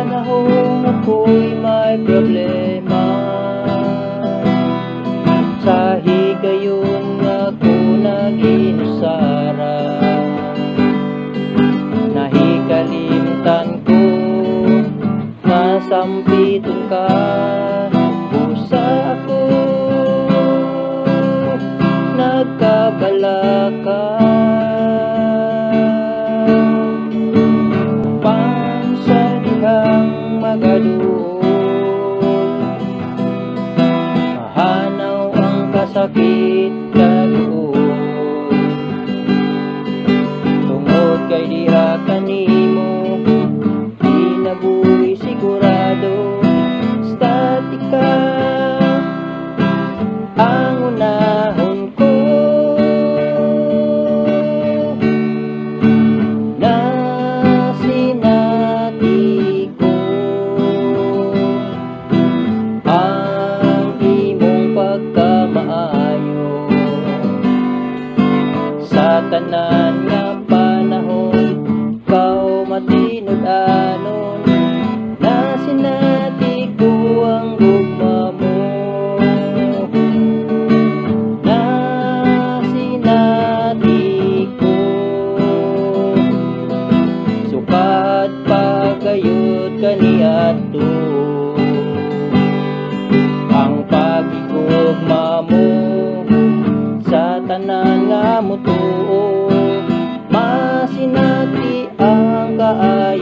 panahong ako'y may problema, sa higayon ako nag-inusara. Nahikalimtan ko, nasampiton ka, busa ako, nagkabala ka. Pansalihang magaduol, mahanaw ang kasakit kaduol. Tungod kay diha kanimo, di nabuhi sigurado, statika ang unahon ko. Nasinati ko ang imong pagkamaayo, sa tanan nga panahon ikaw matinud-anon. Nasinati ko ang gugma mo, nasinati ko, sukat pagayod kaniadto. Ang pagigugma mo sa tanan nga mutuo, masinati ang kaayo.